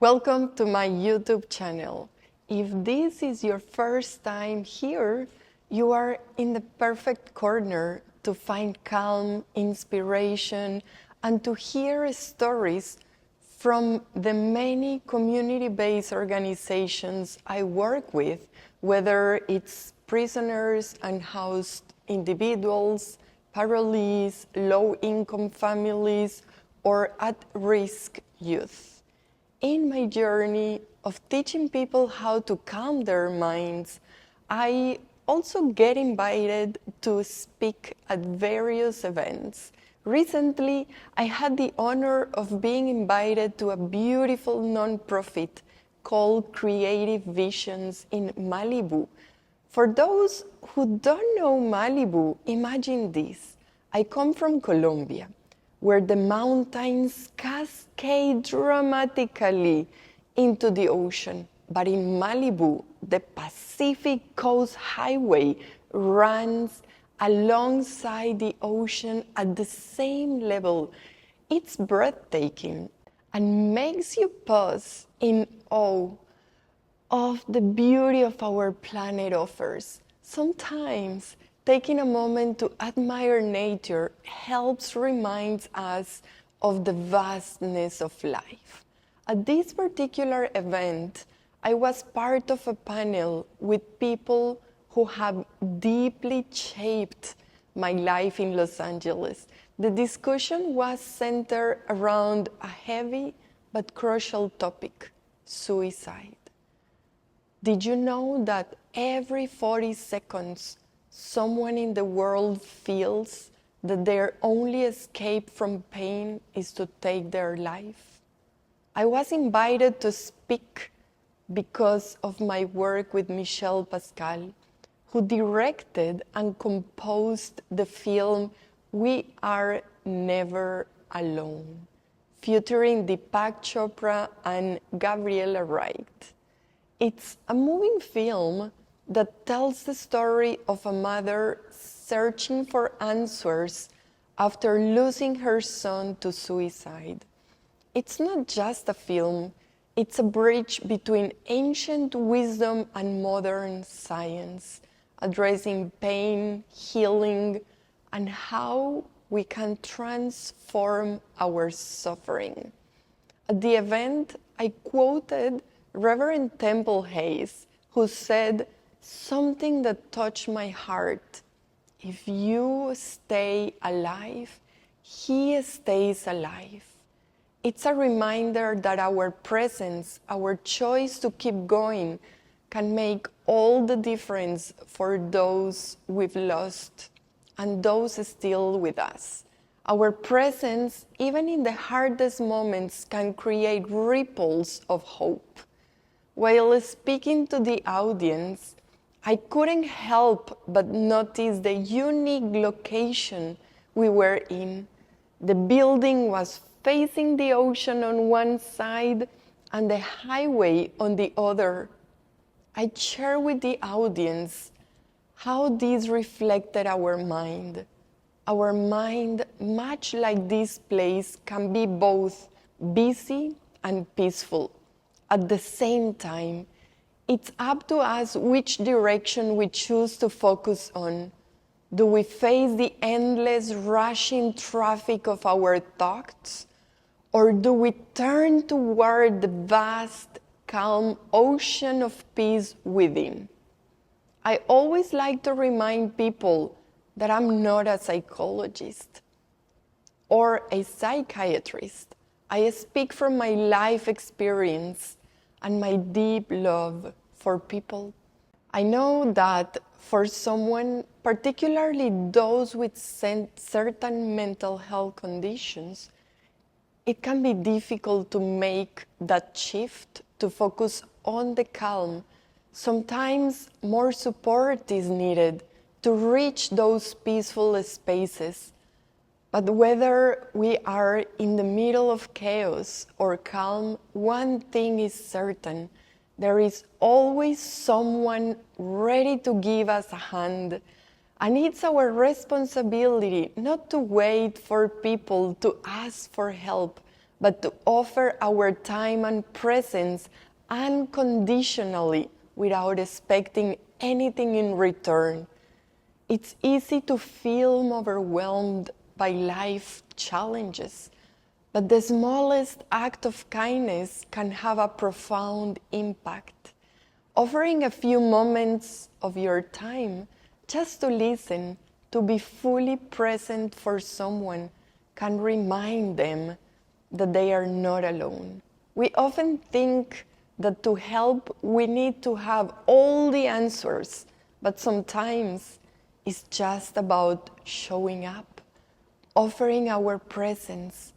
Welcome to my YouTube channel. If this is your first time here, you are in the perfect corner to find calm, inspiration, and to hear stories from the many community-based organizations I work with, whether it's prisoners and housed individuals, parolees, low-income families, or at-risk youth. In my journey of teaching people how to calm their minds, I also get invited to speak at various events. Recently, I had the honor of being invited to a beautiful nonprofit called Creative Visions in Malibu. For those who don't know Malibu, imagine this. I come from Colombia, where the mountains cascade dramatically into the ocean. But in Malibu, the Pacific Coast Highway runs alongside the ocean at the same level. It's breathtaking and makes you pause in awe of the beauty of our planet offers. Sometimes taking a moment to admire nature helps remind us of the vastness of life. At this particular event, I was part of a panel with people who have deeply shaped my life in Los Angeles. The discussion was centered around a heavy but crucial topic: suicide. Did you know that every 40 seconds, someone in the world feels that their only escape from pain is to take their life? I was invited to speak because of my work with Michel Pascal, who directed and composed the film We Are Never Alone, featuring Deepak Chopra and Gabriella Wright. It's a moving film that tells the story of a mother searching for answers after losing her son to suicide. It's not just a film, it's a bridge between ancient wisdom and modern science, addressing pain, healing, and how we can transform our suffering. At the event, I quoted Reverend Temple Hayes, who said something that touched my heart. If you stay alive, he stays alive. It's a reminder that our presence, our choice to keep going, can make all the difference for those we've lost and those still with us. Our presence, even in the hardest moments, can create ripples of hope. While speaking to the audience, I couldn't help but notice the unique location we were in. The building was facing the ocean on one side and the highway on the other. I shared with the audience how this reflected our mind. Our mind, much like this place, can be both busy and peaceful. At the same time, it's up to us which direction we choose to focus on. Do we face the endless rushing traffic of our thoughts? Or do we turn toward the vast, calm ocean of peace within? I always like to remind people that I'm not a psychologist or a psychiatrist. I speak from my life experience and my deep love for people. I know that for someone, particularly those with certain mental health conditions, it can be difficult to make that shift to focus on the calm. Sometimes more support is needed to reach those peaceful spaces. But whether we are in the middle of chaos or calm, one thing is certain: there is always someone ready to give us a hand. And it's our responsibility not to wait for people to ask for help, but to offer our time and presence unconditionally without expecting anything in return. It's easy to feel overwhelmed by life challenges, but the smallest act of kindness can have a profound impact. Offering a few moments of your time just to listen, to be fully present for someone, can remind them that they are not alone. We often think that to help we need to have all the answers, but sometimes it's just about showing up, offering our presence,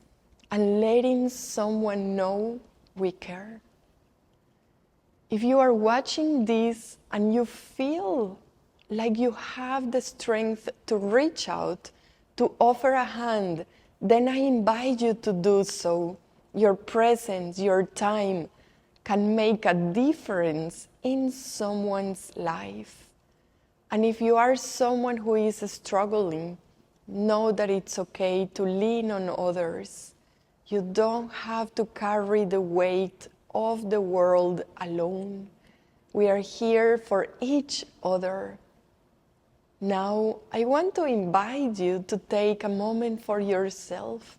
and letting someone know we care. If you are watching this and you feel like you have the strength to reach out, to offer a hand, then I invite you to do so. Your presence, your time can make a difference in someone's life. And if you are someone who is struggling, know that it's okay to lean on others. You don't have to carry the weight of the world alone. We are here for each other. Now, I want to invite you to take a moment for yourself.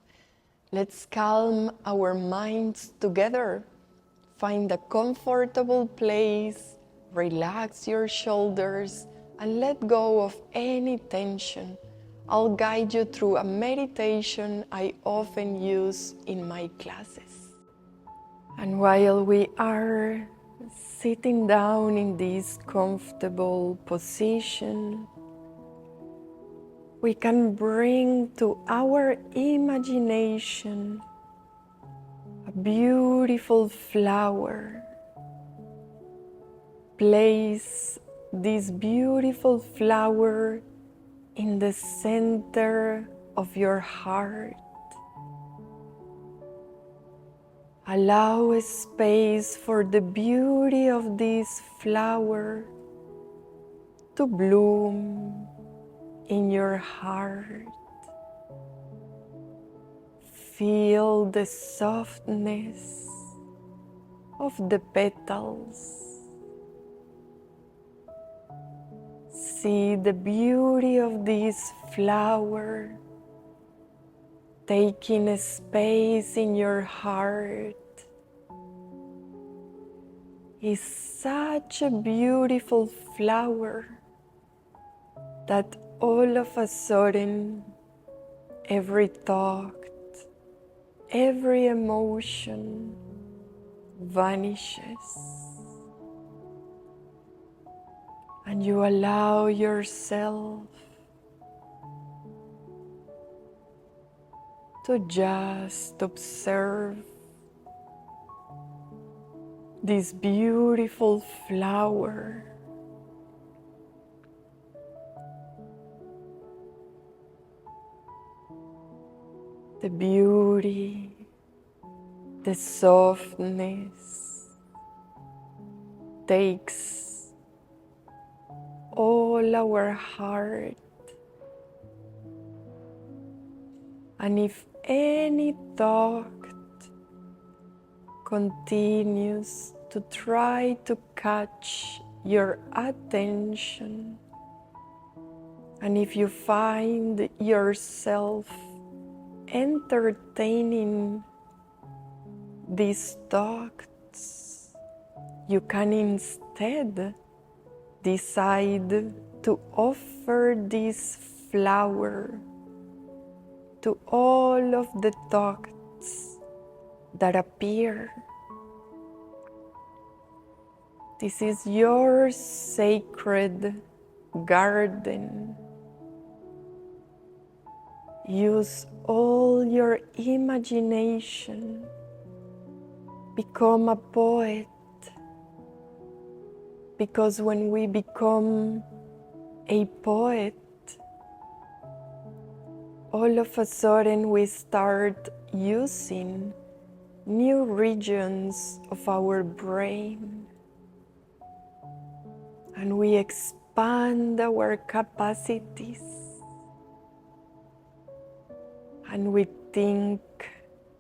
Let's calm our minds together. Find a comfortable place, relax your shoulders, and let go of any tension. I'll guide you through a meditation I often use in my classes. And while we are sitting down in this comfortable position, we can bring to our imagination a beautiful flower. Place this beautiful flower in the center of your heart. Allow a space for the beauty of this flower to bloom in your heart. Feel the softness of the petals. See the beauty of this flower taking a space in your heart. It's such a beautiful flower that all of a sudden every thought, every emotion vanishes, and you allow yourself to just observe this beautiful flower. The beauty, the softness takes all our heart. And if any thought continues to try to catch your attention, and if you find yourself entertaining these thoughts, you can instead decide to offer this flower to all of the thoughts that appear. This is your sacred garden. Use all your imagination. Become a poet. Because when we become a poet, all of a sudden we start using new regions of our brain, and we expand our capacities, and we think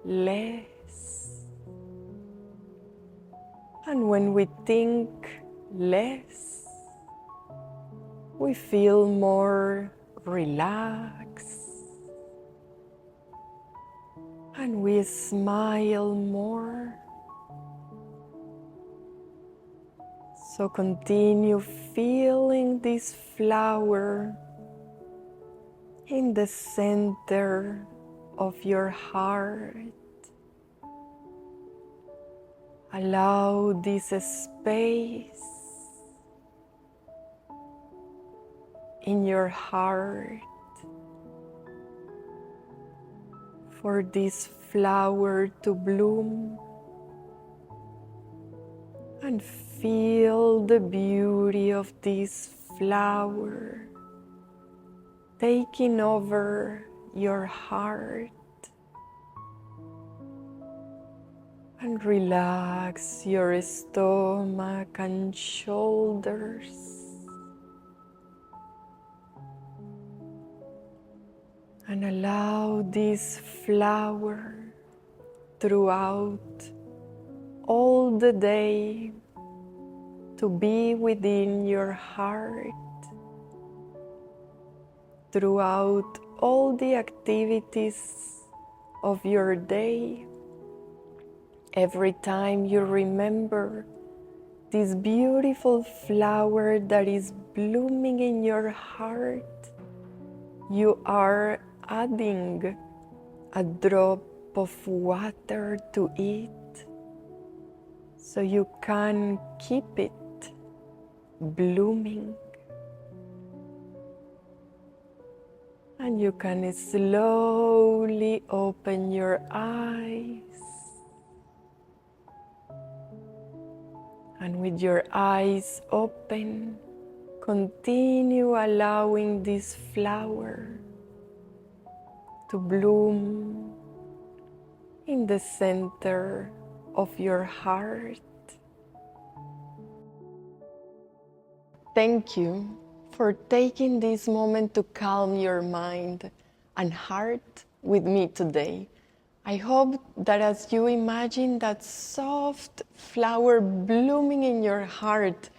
less less. And when we think less, we feel more relaxed and we smile more. So continue feeling this flower in the center of your heart. Allow this space in your heart for this flower to bloom, and feel the beauty of this flower taking over your heart. And relax your stomach and shoulders. And allow this flower throughout all the day to be within your heart. Throughout all the activities of your day. Every time you remember this beautiful flower that is blooming in your heart, you are adding a drop of water to it so you can keep it blooming. And you can slowly open your eyes. And with your eyes open, continue allowing this flower to bloom in the center of your heart. Thank you for taking this moment to calm your mind and heart with me today. I hope that as you imagine that soft flower blooming in your heart,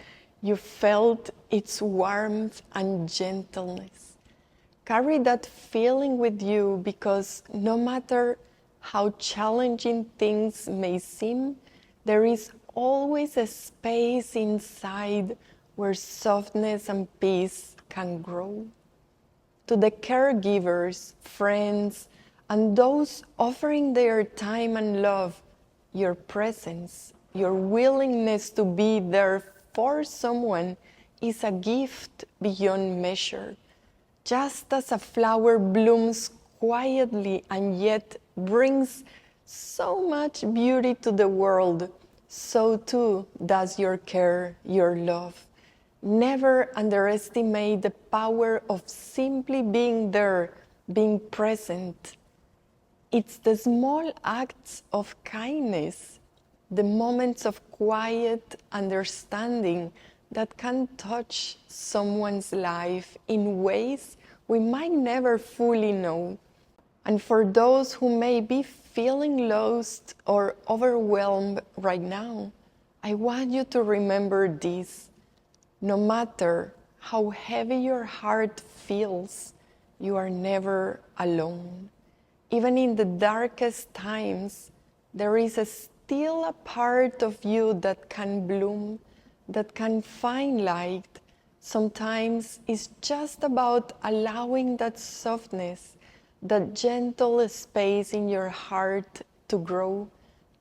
you felt its warmth and gentleness. Carry that feeling with you, because no matter how challenging things may seem, there is always a space inside where softness and peace can grow. To the caregivers, friends, and those offering their time and love, your presence, your willingness to be there for someone is a gift beyond measure. Just as a flower blooms quietly and yet brings so much beauty to the world, so too does your care, your love. Never underestimate the power of simply being there, being present. It's the small acts of kindness, the moments of quiet understanding that can touch someone's life in ways we might never fully know. And for those who may be feeling lost or overwhelmed right now, I want you to remember this. No matter how heavy your heart feels, you are never alone. Even in the darkest times, there is still a part of you that can bloom, that can find light. Sometimes it's just about allowing that softness, that gentle space in your heart to grow,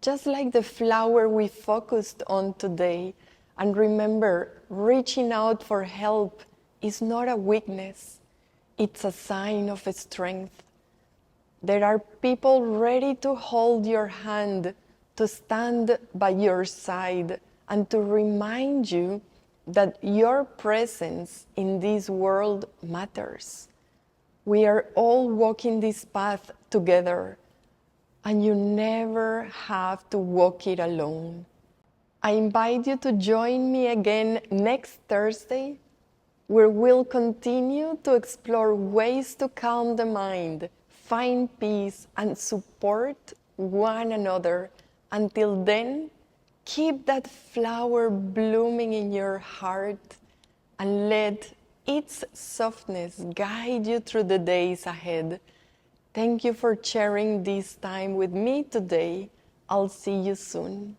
just like the flower we focused on today. And remember, reaching out for help is not a weakness, it's a sign of strength. There are people ready to hold your hand, to stand by your side, and to remind you that your presence in this world matters. We are all walking this path together, and you never have to walk it alone. I invite you to join me again next Thursday, where we'll continue to explore ways to calm the mind, find peace, and support one another. Until then, keep that flower blooming in your heart and let its softness guide you through the days ahead. Thank you for sharing this time with me today. I'll see you soon.